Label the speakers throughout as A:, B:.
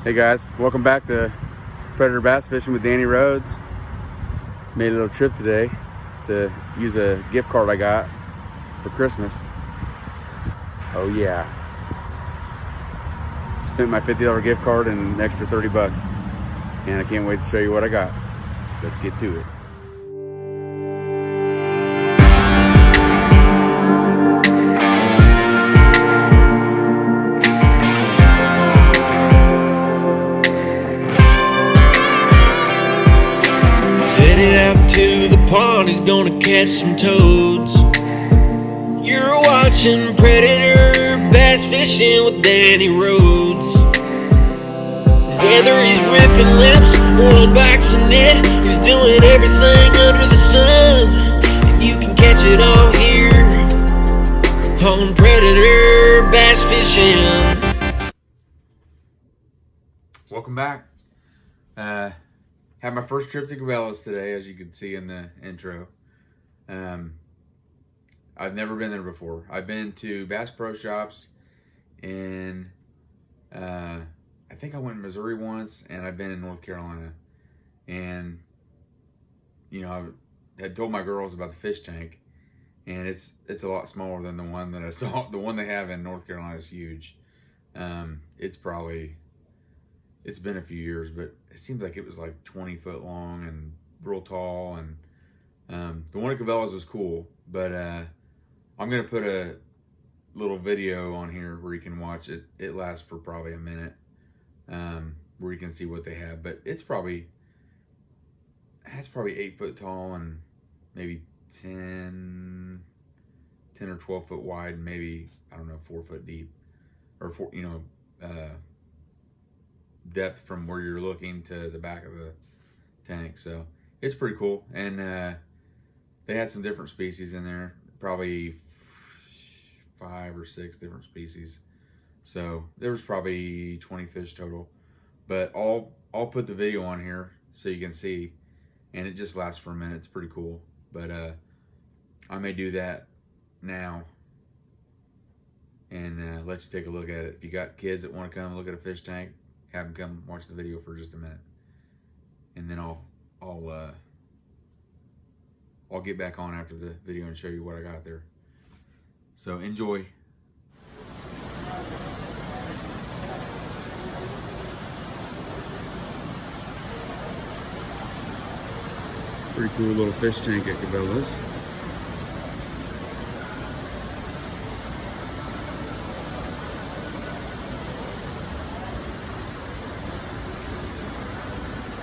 A: Hey guys, welcome back to Predator Bass Fishing with Danny Rhodes. Made a little trip today to use a gift card I got for Christmas. Oh yeah. Spent my $50 gift card and an extra 30 bucks. And I can't wait to show you what I got. Let's get to it.
B: Headed out to the pond, he's gonna catch some toads. You're watching Predator Bass Fishing with Danny Rhodes. Whether he's ripping lips or unboxing it, he's doing everything under the sun. And you can catch it all here on Predator Bass Fishing.
A: Welcome back. Had my first trip to Cabelas today, as you can see in the intro. I've never been there before. I've been to Bass Pro Shops in, I think I went to Missouri once, and I've been in North Carolina. And, you know, I had told my girls about the fish tank, and it's a lot smaller than the one that I saw. The one they have in North Carolina is huge. It's been a few years, but it seems like it was like 20 foot long and real tall. And the one at Cabelas was cool, but I'm going to put a little video on here where you can watch it. It lasts for probably a minute, where you can see what they have. But it's probably 8 foot tall and maybe 10 or 12 foot wide, and maybe, I don't know, 4 foot deep, or depth from where you're looking to the back of the tank. So it's pretty cool. And they had some different species in there, probably 5 or 6 different species. So there was probably 20 fish total, but I'll put the video on here so you can see, and it just lasts for a minute. It's pretty cool. But I may do that now and let you take a look at it. If you got kids that want to come look at a fish tank, have them come watch the video for just a minute, and then I'll get back on after the video and show you what I got there. So enjoy. Pretty cool little fish tank at Cabelas.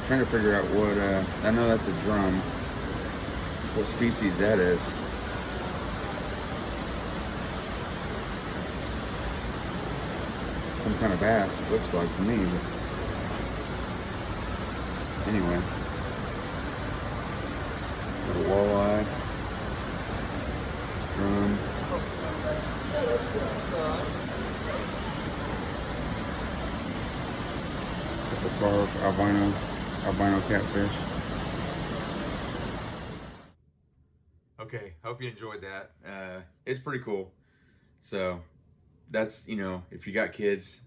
A: Trying to figure out what, I know that's a drum, what species that is. Some kind of bass, looks like to me. But anyway, little walleye, drum. Couple carp, albino catfish. Okay, hope you enjoyed that. It's pretty cool. So that's, you know, if you got kids,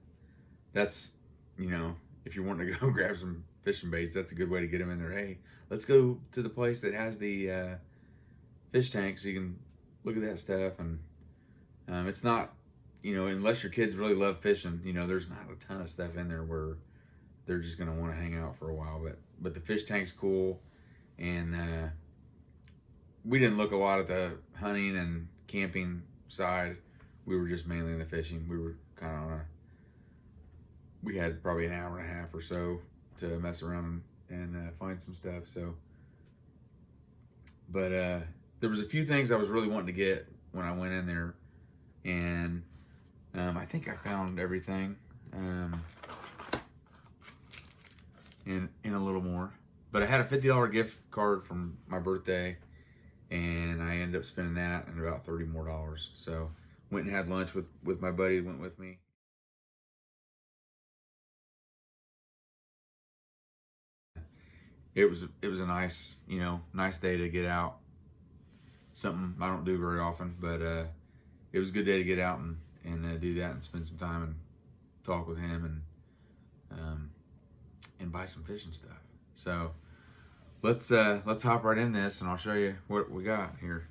A: that's, you know, if you want to go grab some fishing baits, that's a good way to get them in there. Hey, let's go to the place that has the fish tank so you can look at that stuff. And it's not, you know, unless your kids really love fishing, you know, there's not a ton of stuff in there where they're just gonna want to hang out for a while. But the fish tank's cool, and we didn't look a lot at the hunting and camping side. We were just mainly in the fishing. We were kind of we had probably an hour and a half or so to mess around and find some stuff. So, but there was a few things I was really wanting to get when I went in there, and I think I found everything. In a little more, but I had a $50 gift card from my birthday, and I ended up spending that and about $30 more. So went and had lunch with my buddy who went with me. It was a nice, you know, nice day to get out. Something I don't do very often, but it was a good day to get out and do that and spend some time and talk with him. And and buy some fishing stuff. So let's hop right in this, and I'll show you what we got here.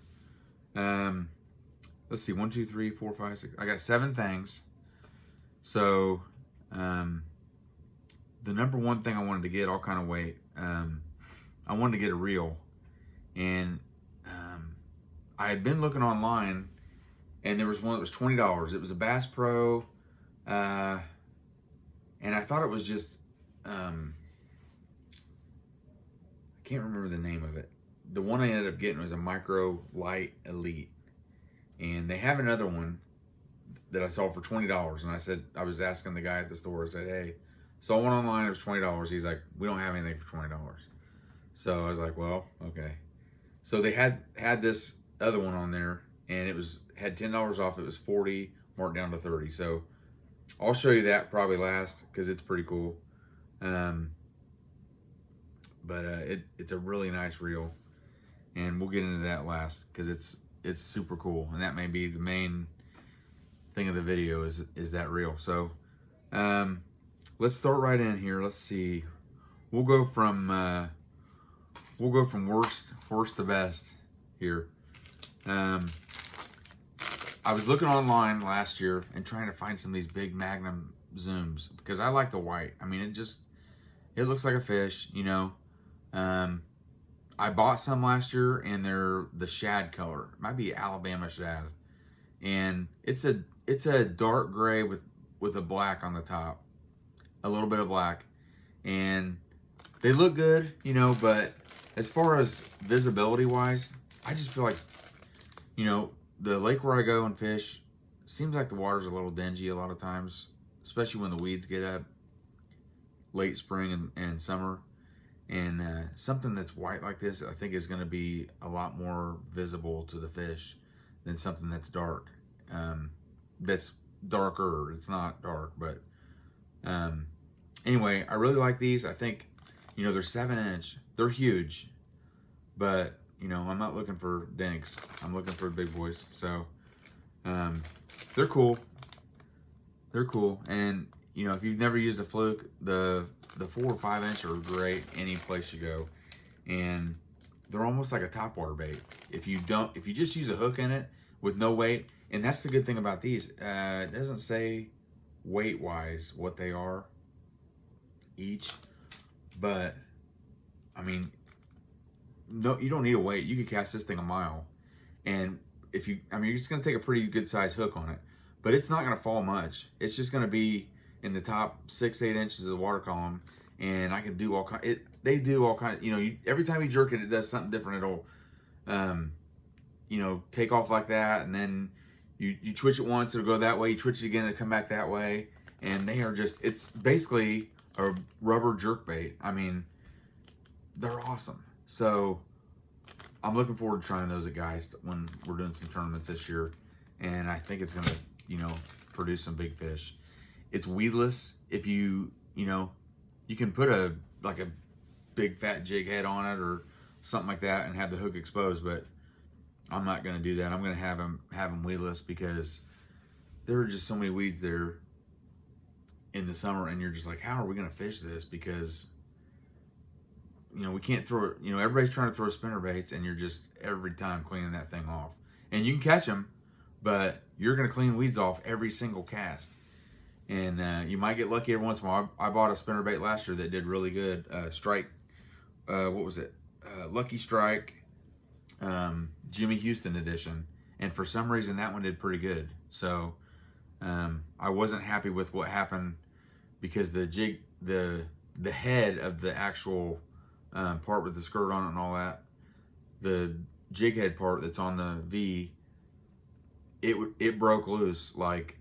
A: Let's see, 1, 2, 3, 4, 5, 6. I got 7 things. So the number one thing I wanted to get, I'll kind of wait. I wanted to get a reel, and I had been looking online, and there was one that was $20. It was a Bass Pro, and I thought it was just I can't remember the name of it. The one I ended up getting was a Micro Lite Elite, and they have another one that I saw for $20. And I was asking the guy at the store. I said, "Hey, saw one online. It was $20." He's like, "We don't have anything for $20." So I was like, "Well, okay." So they had this other one on there, and it had $10 off. It was $40, marked down to $30. So I'll show you that probably last because it's pretty cool. But it's a really nice reel, and we'll get into that last because it's super cool, and that may be the main thing of the video is that reel. So let's start right in here. Let's see. We'll go from worst to best here. I was looking online last year and trying to find some of these big Magnum zooms because I like the white. I mean, it looks like a fish, you know. I bought some last year, and they're the shad color. It might be Alabama shad, and it's a dark gray with a black on the top, a little bit of black, and they look good, you know. But as far as visibility wise, I just feel like, you know, the lake where I go and fish seems like the water's a little dingy a lot of times, especially when the weeds get up late spring and summer. And something that's white like this, I think, is going to be a lot more visible to the fish than something that's dark. That's darker. It's not dark, but anyway, I really like these. I think, you know, they're 7-inch. They're huge, but, you know, I'm not looking for dinks. I'm looking for big boys. So they're cool. They're cool. And, you know, if you've never used a fluke, the 4 or 5 inch are great any place you go, and they're almost like a topwater bait. If you just use a hook in it with no weight, and that's the good thing about these. It doesn't say weight wise what they are each, but I mean, no, you don't need a weight. You could cast this thing a mile, and you're just gonna take a pretty good size hook on it, but it's not gonna fall much. It's just gonna be in the top 6-8 inches of the water column, and I can do all kind. They do all kind. You know, every time you jerk it, it does something different. It'll, you know, take off like that, and then you twitch it once, it'll go that way. You twitch it again, it'll come back that way, and they are just. It's basically a rubber jerk bait. I mean, they're awesome. So I'm looking forward to trying those at Geist when we're doing some tournaments this year, and I think it's gonna, you know, produce some big fish. It's weedless. If you know, you can put a big fat jig head on it or something like that and have the hook exposed, but I'm not going to do that. I'm going to have them weedless because there are just so many weeds there in the summer, and you're just like, how are we going to fish this? Because, you know, we can't throw it. You know, everybody's trying to throw spinner baits, and you're just every time cleaning that thing off. And you can catch them, but you're going to clean weeds off every single cast. And you might get lucky every once in a while. I bought a spinnerbait last year that did really good. Strike, what was it? Lucky Strike, Jimmy Houston edition. And for some reason, that one did pretty good. So I wasn't happy with what happened because the jig, the head of the actual part with the skirt on it and all that, the jig head part that's on the V, it broke loose like,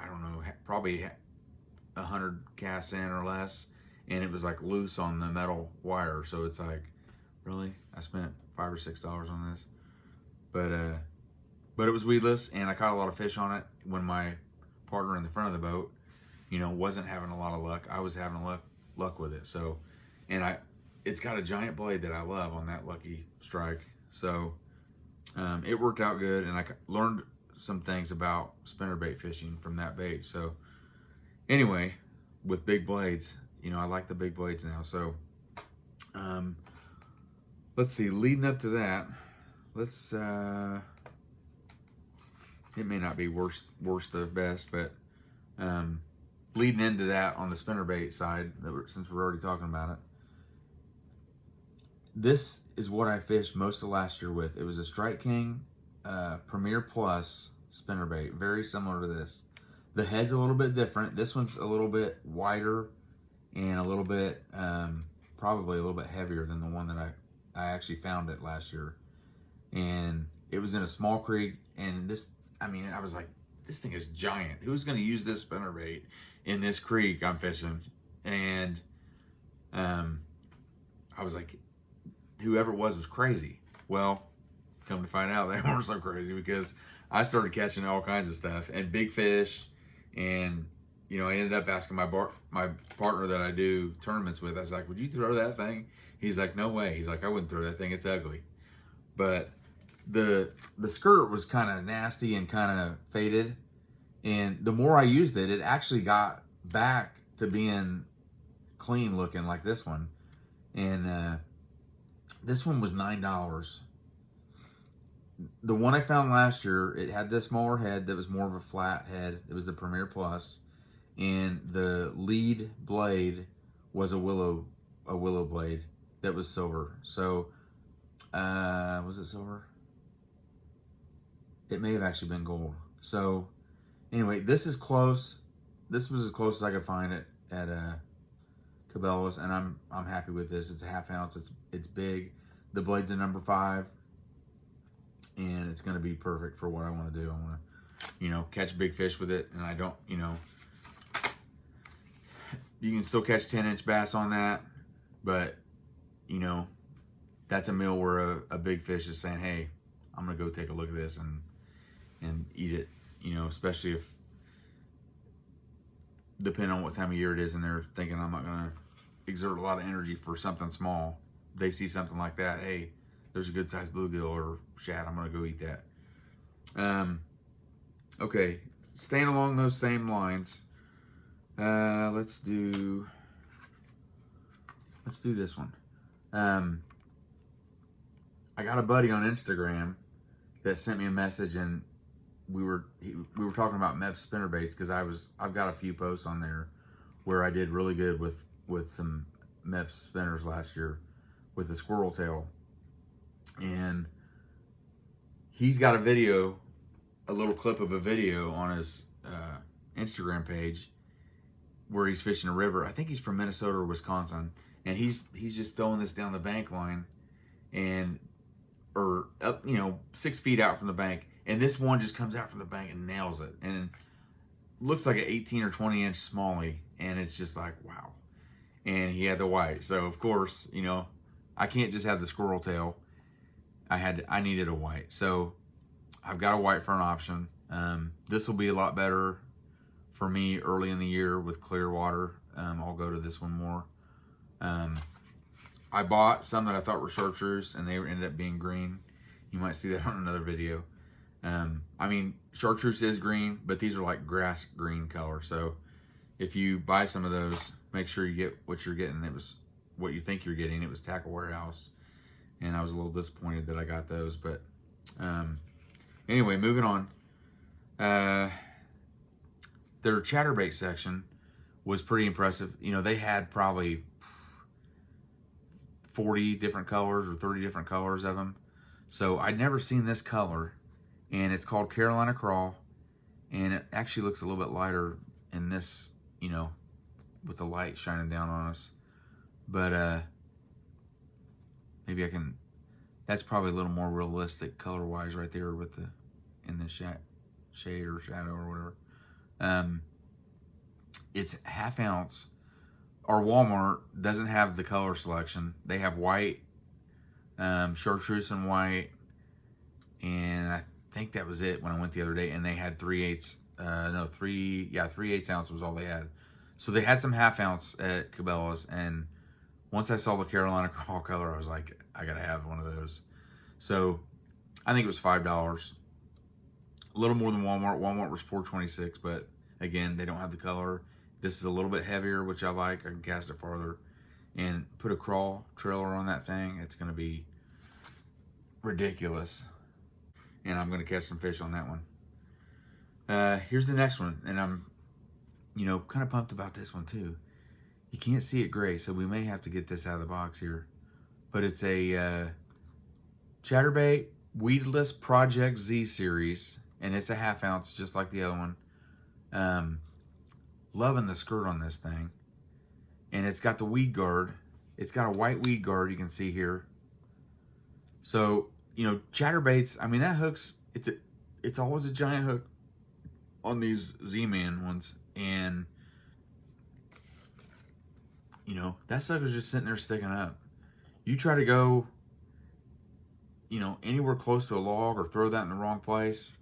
A: I don't know, probably 100 casts in or less, and it was like loose on the metal wire. So it's like, really? I spent $5 or $6 on this, but it was weedless, and I caught a lot of fish on it when my partner in the front of the boat, you know, wasn't having a lot of luck. I was having luck with it. So, and it's got a giant blade that I love on that Lucky Strike. So it worked out good, and I learned some things about spinnerbait fishing from that bait. So anyway, with big blades, you know, I like the big blades now. So, let's see, leading up to that, let's, it may not be worst of best, but, leading into that on the spinnerbait side, since we're already talking about it, this is what I fished most of last year with. It was a Strike King Premier Plus spinnerbait, very similar to this. The head's a little bit different. This one's a little bit wider and a little bit, probably a little bit heavier than the one that I actually found it last year. And it was in a small creek, and this, I mean, I was like, this thing is giant. Who's going to use this spinnerbait in this creek I'm fishing? And I was like, whoever it was crazy. Well, come to find out, they weren't so crazy, because I started catching all kinds of stuff and big fish. And, you know, I ended up asking my partner that I do tournaments with, I was like, would you throw that thing? He's like, no way. He's like, I wouldn't throw that thing. It's ugly. But the skirt was kind of nasty and kind of faded. And the more I used it, it actually got back to being clean looking like this one. And this one was $9. The one I found last year, it had this smaller head that was more of a flat head. It was the Premier Plus, and the lead blade was a willow blade that was silver. So, was it silver? It may have actually been gold. So, anyway, this is close. This was as close as I could find it at Cabelas, and I'm happy with this. It's a ½ ounce. It's big. The blade's a number 5. And it's going to be perfect for what I want to do. I want to, you know, catch big fish with it. And I don't, you know, you can still catch 10-inch bass on that. But, you know, that's a meal where a big fish is saying, hey, I'm going to go take a look at this and eat it. You know, especially if, depending on what time of year it is, and they're thinking I'm not going to exert a lot of energy for something small. They see something like that, hey, there's a good sized bluegill or shad, I'm gonna go eat that. Okay, staying along those same lines, let's do this one. I got a buddy on Instagram that sent me a message, and we were talking about Mepps spinnerbaits, because I've got a few posts on there where I did really good with some Mepps spinners last year with the squirrel tail. And he's got a little clip of a video on his Instagram page where he's fishing a river. I think he's from Minnesota or Wisconsin, and he's just throwing this down the bank line, or up, you know, 6 feet out from the bank, and this one just comes out from the bank and nails it, and looks like an 18 or 20 inch smallie, and it's just like, wow. And he had the white, so of course, you know, I can't just have the squirrel tail. I needed a white, so I've got a white for an option. This will be a lot better for me early in the year with clear water. I'll go to this one more. I bought some that I thought were chartreuse, and they ended up being green. You might see that on another video. I mean, chartreuse is green, but these are like grass green color. So if you buy some of those, make sure you get what you're getting. It was what you think you're getting. It was Tackle Warehouse. And I was a little disappointed that I got those. But anyway, moving on. Their chatterbait section was pretty impressive. You know, they had probably 40 different colors or 30 different colors of them. So I'd never seen this color. And it's called Carolina Crawl. And it actually looks a little bit lighter in this, you know, with the light shining down on us. But maybe I can, that's probably a little more realistic color-wise right there with the, in the shade or shadow or whatever. It's ½ ounce. Our Walmart doesn't have the color selection. They have white, chartreuse and white, and I think that was it when I went the other day, and they had 3/8 ounce was all they had. So they had some ½ ounce at Cabelas, and once I saw the Carolina Crawl color, I was like, I gotta have one of those. So I think it was $5. A little more than Walmart. Walmart was $4.26, but again, they don't have the color, This is a little bit heavier, which I like. I can cast it farther. And put a crawl trailer on that thing. It's going to be ridiculous. And I'm going to catch some fish on that one. Here's the next one. And I'm, kind of pumped about this one too. You can't see it gray, so we may have to get this out of the box here. But it's a chatterbait weedless Project Z series. And it's a 1/2 ounce, just like the other one. Loving the skirt on this thing. And it's got the weed guard. It's got a white weed guard, you can see here. So, chatterbaits, I mean, that hook's, it's always a giant hook on these Z-Man ones. And, that sucker's just sitting there sticking up. You try to go, anywhere close to a log or throw that in the wrong place,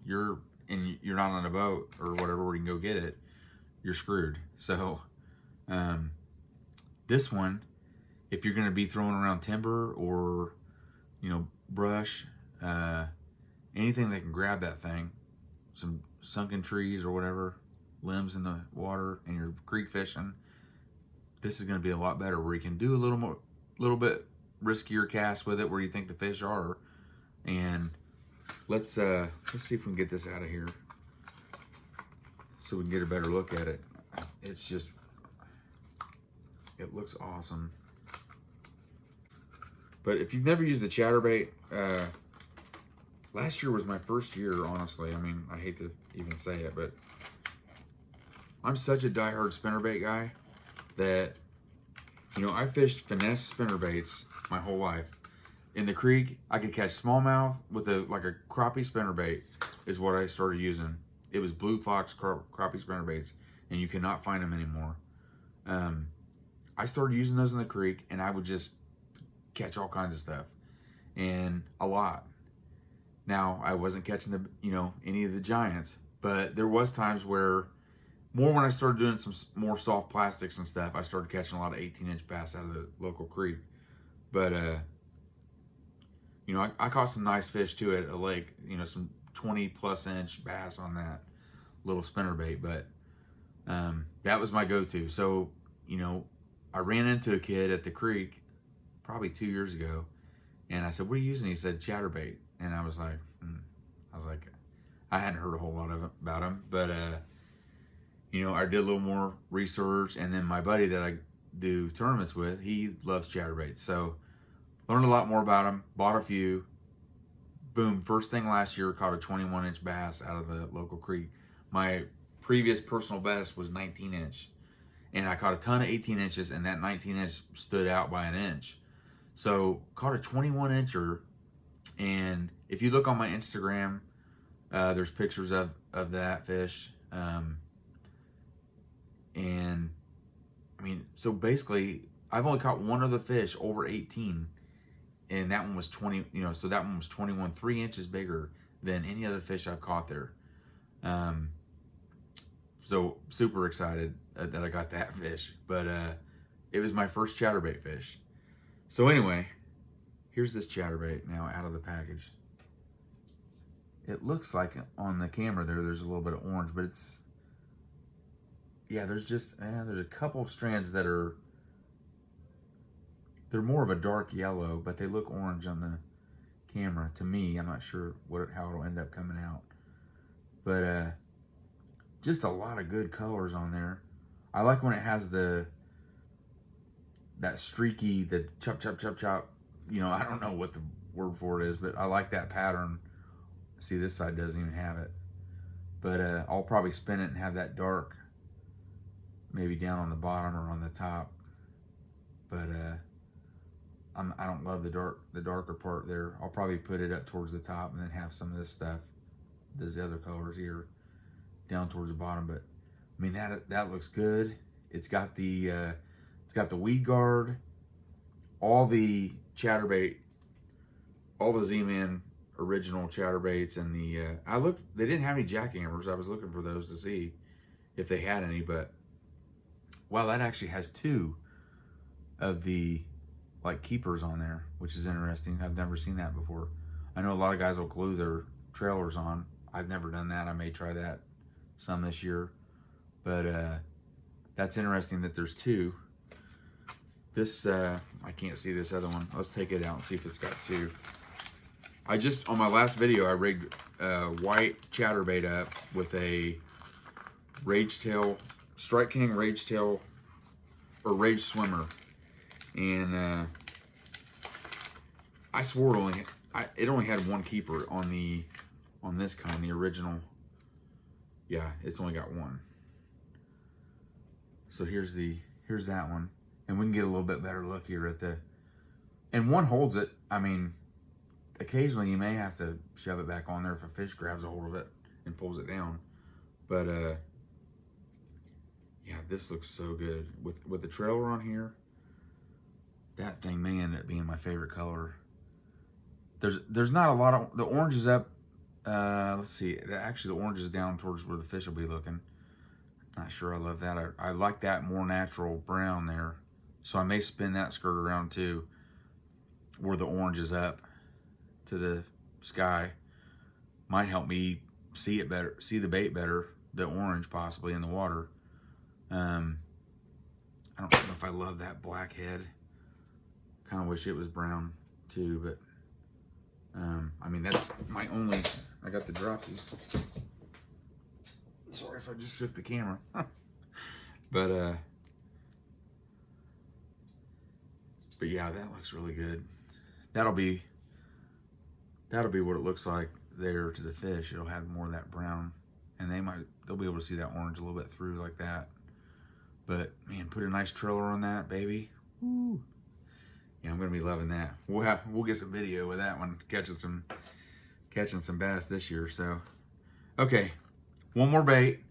A: you're not on a boat or whatever where you can go get it, you're screwed. So, this one, if you're going to be throwing around timber or, brush, anything that can grab that thing, some sunken trees or whatever, limbs in the water, and you're creek fishing, this is going to be a lot better, where you can do a little bit riskier cast with it where you think the fish are. And let's see if we can get this out of here so we can get a better look at it. It's just, it looks awesome. But if you've never used the chatterbait, last year was my first year, honestly. I mean, I hate to even say it, but I'm such a diehard spinnerbait guy that, I fished finesse spinnerbaits my whole life. In the creek, I could catch smallmouth with a crappie spinnerbait is what I started using. It was blue fox crappie spinnerbaits, and you cannot find them anymore. I started using those in the creek, and I would just catch all kinds of stuff, and a lot. Now, I wasn't catching any of the giants, but there was times where, more when I started doing some more soft plastics and stuff, I started catching a lot of 18-inch bass out of the local creek. But, I caught some nice fish too at a lake, some 20+ inch bass on that little spinnerbait, but that was my go-to. So, I ran into a kid at the creek probably 2 years ago, and I said, "What are you using?" He said, "Chatterbait." And I was like, I hadn't heard a whole lot about him, but I did a little more research, and then my buddy that I do tournaments with, he loves chatterbaits, so learned a lot more about him, bought a few. Boom, first thing last year, caught a 21-inch bass out of the local creek. My previous personal best was 19-inch. And I caught a ton of 18 inches, and that 19-inch stood out by an inch. So, caught a 21-incher, and if you look on my Instagram, there's pictures of that fish. And, I mean, so basically, I've only caught one other fish over 18, and that one was 20, so that one was 21, 3 inches bigger than any other fish I've caught there. So super excited that I got that fish, but it was my first chatterbait fish. So anyway, here's this chatterbait now out of the package. It looks like on the camera there's a little bit of orange, but it's, there's a couple strands that they're more of a dark yellow, but they look orange on the camera to me. I'm not sure how it'll end up coming out, but just a lot of good colors on there. I like when it has that streaky, the chop, chop, chop, chop. I don't know what the word for it is, but I like that pattern. See, this side doesn't even have it. But I'll probably spin it and have that dark, maybe down on the bottom or on the top. But I don't love the darker part there. I'll probably put it up towards the top and then have some of this stuff, these other colors here, down towards the bottom. But I mean, that looks good. It's got the weed guard, all the chatterbait, all the Z-Man original chatterbaits, and they didn't have any jackhammers. I was looking for those to see if they had any, but wow, that actually has 2 of the keepers on there, which is interesting. I've never seen that before. I know a lot of guys will glue their trailers on. I've never done that. I may try that some this year, but that's interesting that there's two. This, I can't see this other one. Let's take it out and see if it's got two. I just, on my last video, I rigged white chatterbait up with a Rage Tail, Strike King Rage Tail, or Rage Swimmer. And I swore it only had one keeper on this kind, the original. Yeah, it's only got one. So here's that one. And we can get a little bit better look here at the, and one holds it. I mean, occasionally you may have to shove it back on there if a fish grabs a hold of it and pulls it down. But yeah, this looks so good. With the trailer on here, that thing may end up being my favorite color. There's not a lot of, the orange is up, let's see, actually the orange is down towards where the fish will be looking. Not sure I love that. I like that more natural brown there. So I may spin that skirt around too, where the orange is up to the sky. Might help me see it better, see the bait better, the orange possibly in the water. I don't know if I love that black head. Kind of wish it was brown too, but I mean, that's my only, I got the dropsies. Sorry if I just shook the camera. But yeah, that looks really good. That'll be what it looks like there to the fish. It'll have more of that brown, and they'll be able to see that orange a little bit through like that. But man, put a nice trailer on that, baby. Woo. Yeah, I'm gonna be loving that. We'll get some video with that one, catching some bass this year. So, okay, one more bait.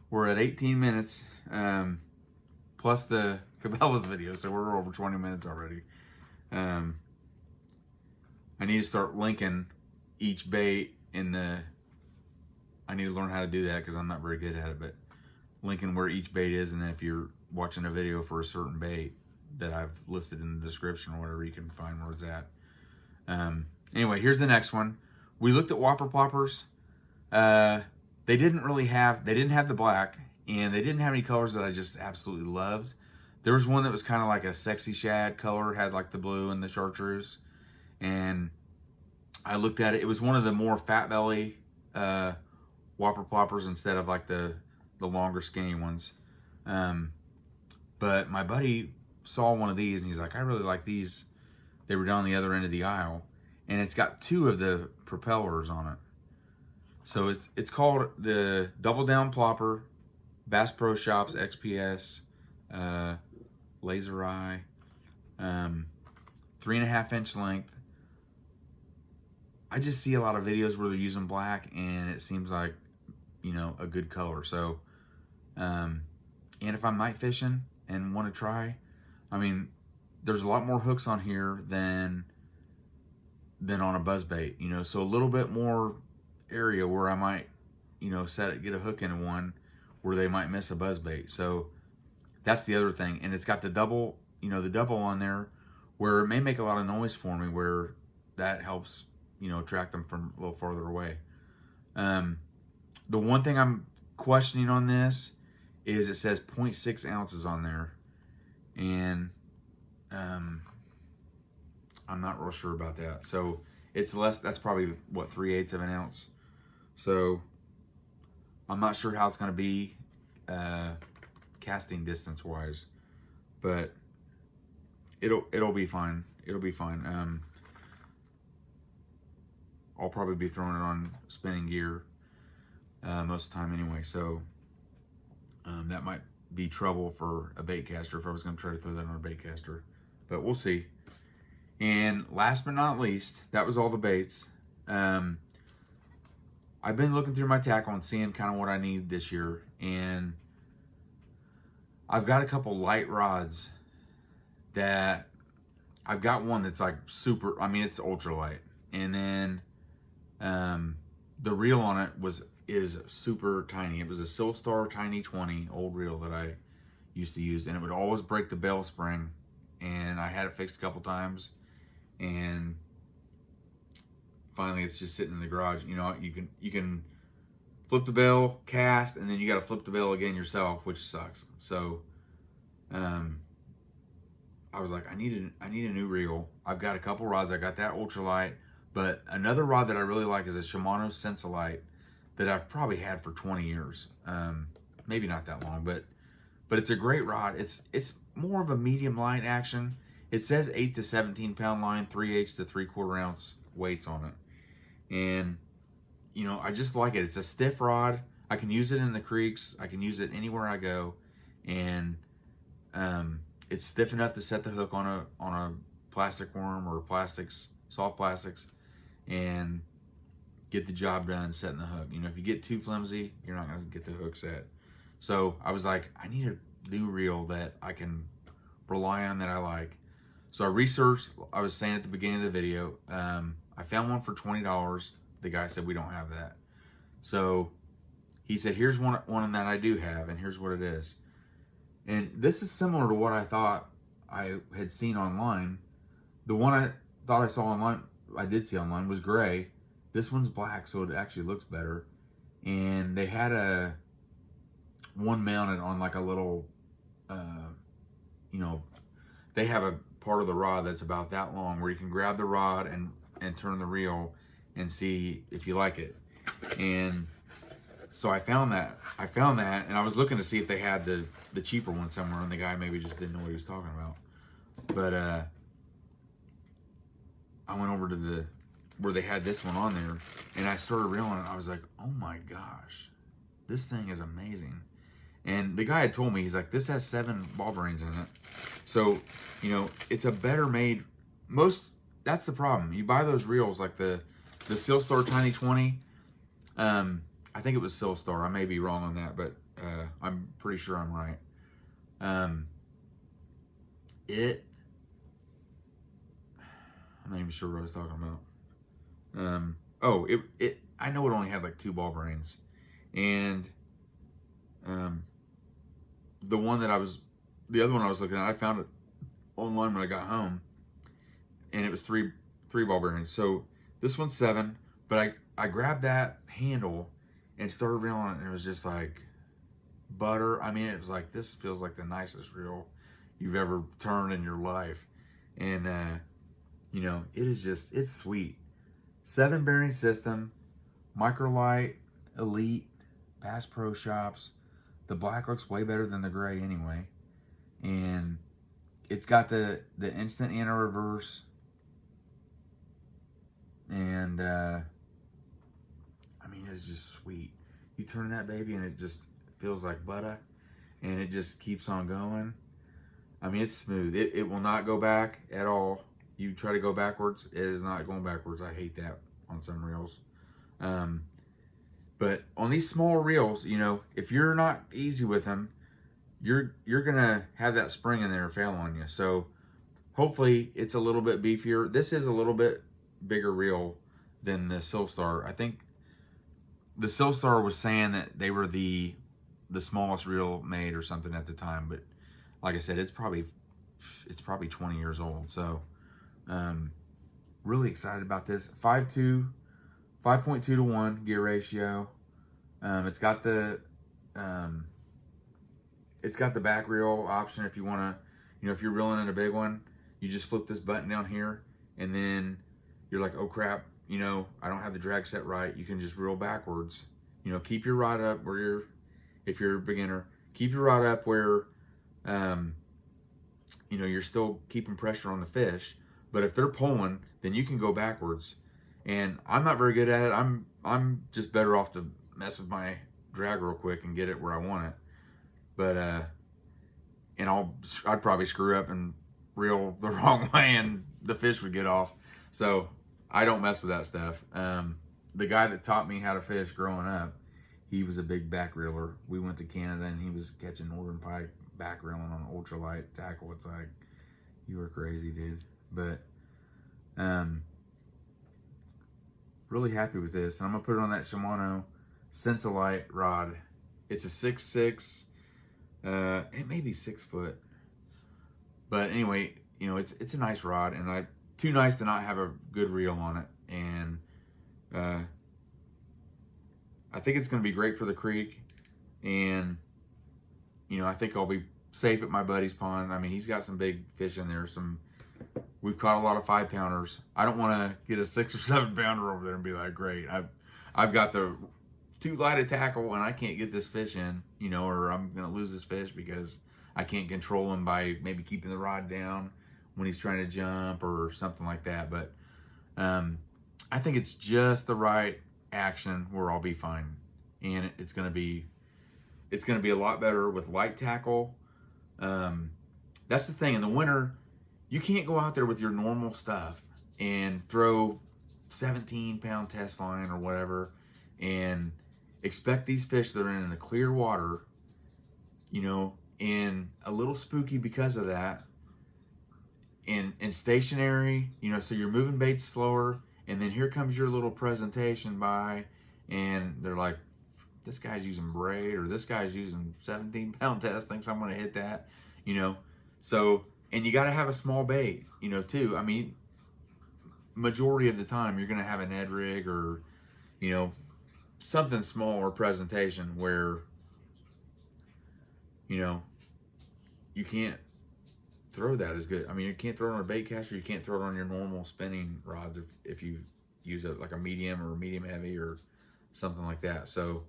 A: We're at 18 minutes, plus the Cabelas video, so we're over 20 minutes already. I need to start linking each bait in the, I need to learn how to do that because I'm not very good at it, but linking where each bait is, and then if you're watching a video for a certain bait that I've listed in the description or whatever, you can find where it's at. Anyway, here's the next one. We looked at Whopper Ploppers. They didn't have the black, and they didn't have any colors that I just absolutely loved. There was one that was kind of like a sexy shad color, had like the blue and the chartreuse. And I looked at it. It was one of the more fat belly Whopper Ploppers instead of like the longer skinny ones. But my buddy saw one of these and he's like, I really like these. They were down the other end of the aisle, and it's got two of the propellers on it. So it's called the Double Down Plopper, Bass Pro Shops XPS, Laser Eye, 3.5 inch length. I just see a lot of videos where they're using black, and it seems like, you know, a good color. So, and if I'm night fishing and want to try, I mean, there's a lot more hooks on here than on a buzzbait, you know, so a little bit more area where I might, you know, get a hook into one where they might miss a buzzbait. So that's the other thing. And it's got the double, you know, the double on there where it may make a lot of noise for me, where that helps, you know, track them from a little farther away. The one thing I'm questioning on this is it says 0.6 ounces on there. And I'm not real sure about that. So it's less, that's probably what, 3/8 of an ounce. So I'm not sure how it's going to be casting distance wise, but it'll be fine. It'll be fine. I'll probably be throwing it on spinning gear most of the time anyway. So that might be trouble for a bait caster if I was going to try to throw that on a bait caster, but we'll see. And last but not least, that was all the baits. I've been looking through my tackle and seeing kind of what I need this year, and I've got a couple light rods that I've got one that's like super, I mean, it's ultra light, and then the reel on it is super tiny. It was a Silkstar Tiny 20 old reel that I used to use, and it would always break the bell spring, and I had it fixed a couple times, and finally it's just sitting in the garage. You know, you can flip the bell, cast, and then you got to flip the bell again yourself, which sucks. So I was like, I need a new reel. I've got a couple rods. I got that ultralight, but another rod that I really like is a Shimano Sensolite that I've probably had for 20 years. Maybe not that long, but it's a great rod. It's more of a medium line action. It says 8 to 17 pound line, 3/8 to 3/4 ounce weights on it. And, you know, I just like it. It's a stiff rod. I can use it in the creeks. I can use it anywhere I go. And it's stiff enough to set the hook on a plastic worm or plastics, soft plastics, and get the job done setting the hook. You know, if you get too flimsy, you're not going to get the hook set. So I was like, I need a new reel that I can rely on, that I like. So I researched. I was saying at the beginning of the video, I found one for $20. The guy said, we don't have that. So he said, here's one that I do have, and here's what it is. And this is similar to what I thought I had seen online. The one I thought I saw online, I did see online, was gray. This one's black, so it actually looks better. And they had one mounted on like a little, you know, they have a part of the rod that's about that long where you can grab the rod and turn the reel and see if you like it. And so I found that, and I was looking to see if they had the cheaper one somewhere, and the guy maybe just didn't know what he was talking about. But I went over to where they had this one on there, and I started reeling it. I was like, oh my gosh, this thing is amazing. And the guy had told me, he's like, this has 7 ball bearings in it. So, you know, it's a better made, that's the problem. You buy those reels, like the Sealstar Tiny 20, I think it was Sealstar. I may be wrong on that, but I'm pretty sure I'm right. I'm not even sure what I was talking about. I know it only had like 2 ball bearings, and the other one I was looking at, I found it online when I got home, and it was three ball bearings. So this one's 7, but I grabbed that handle and started reeling it, and it was just like butter. I mean, it was like, this feels like the nicest reel you've ever turned in your life. And you know, it's sweet. 7 bearing system, Microlite, Elite, Bass Pro Shops. The black looks way better than the gray anyway. And it's got the instant anti-reverse. And I mean, it's just sweet. You turn that baby and it just feels like butter, and it just keeps on going. I mean, it's smooth. It will not go back at all. You try to go backwards, it is not going backwards. I hate that on some reels. But on these small reels, you know, if you're not easy with them, you're gonna have that spring in there fail on you. So hopefully it's a little bit beefier. This is a little bit bigger reel than the Sealstar. I think the Sealstar was saying that they were the smallest reel made or something at the time, but like I said, it's probably 20 years old. So really excited about this. 5.2 to 1 gear ratio. It's got the back reel option if you want to, you know, if you're reeling in a big one, you just flip this button down here, and then you're like, oh crap, you know, I don't have the drag set right. You can just reel backwards. You know, keep your rod up where if you're a beginner, keep your rod up where, you know, you're still keeping pressure on the fish. But if they're pulling, then you can go backwards. And I'm not very good at it. I'm just better off to mess with my drag real quick and get it where I want it. But and I'd probably screw up and reel the wrong way, and the fish would get off. So I don't mess with that stuff. The guy that taught me how to fish growing up, he was a big back reeler. We went to Canada, and he was catching northern pike back reeling on an ultralight tackle. It's like, you were crazy, dude. But really happy with this. And I'm gonna put it on that Shimano Sensolite rod. It's a 6'6", it may be 6 foot. But anyway, you know, it's a nice rod, and too nice to not have a good reel on it. And I think it's gonna be great for the creek. And you know, I think I'll be safe at my buddy's pond. I mean, he's got some big fish in there. We've caught a lot of 5-pounders. I don't want to get a 6 or 7-pounder over there and be like, great, I've got the too light a tackle and I can't get this fish in, you know, or I'm gonna lose this fish because I can't control him by maybe keeping the rod down when he's trying to jump or something like that. But I think it's just the right action where I'll be fine, and it's gonna be a lot better with light tackle. That's the thing in the winter. You can't go out there with your normal stuff and throw 17-pound test line or whatever and expect these fish that are in the clear water, you know, and a little spooky because of that, and stationary, you know, so you're moving baits slower, and then here comes your little presentation by, and they're like, this guy's using braid, or this guy's using 17-pound test, thinks I'm going to hit that, you know. So, and you got to have a small bait, you know, too. I mean, majority of the time you're going to have an Ed rig or, you know, something smaller presentation where, you know, you can't throw that as good. I mean, you can't throw it on a bait caster. You can't throw it on your normal spinning rods if you use it like a medium or medium heavy or something like that. So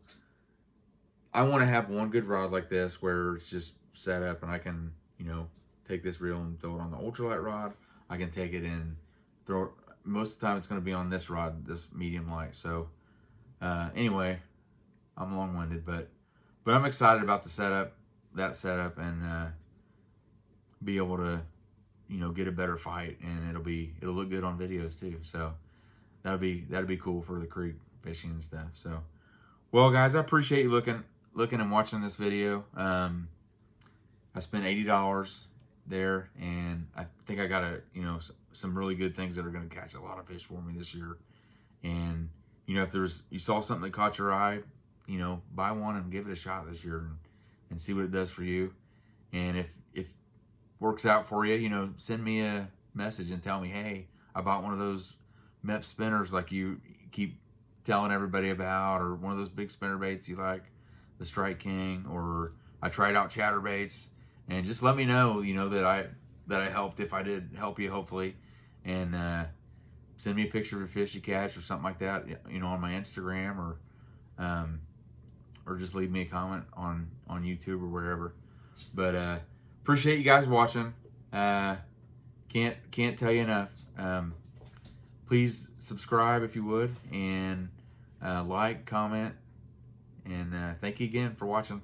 A: I want to have one good rod like this where it's just set up and I can, you know, take this reel and throw it on the ultralight rod. I can take it and throw it. Most of the time it's going to be on this rod, this medium light. So anyway, I'm long-winded, but I'm excited about that setup, and be able to, you know, get a better fight, and it'll look good on videos too. So that'd be cool for the creek fishing and stuff. So, well, guys, I appreciate you looking and watching this video. I spent $80 there, and I think I got some really good things that are going to catch a lot of fish for me this year. And you know, if you saw something that caught your eye, you know, buy one and give it a shot this year and see what it does for you. And if works out for you, you know, send me a message and tell me, hey, I bought one of those Mepps spinners like you keep telling everybody about, or one of those big spinner baits you like, the Strike King, or I tried out chatterbaits, and just let me know, you know, that I helped, if I did help you, hopefully, and send me a picture of a fish you catch or something like that, you know, on my Instagram, or just leave me a comment on YouTube or wherever. But appreciate you guys watching. Can't tell you enough. Please subscribe if you would, and like, comment, and thank you again for watching.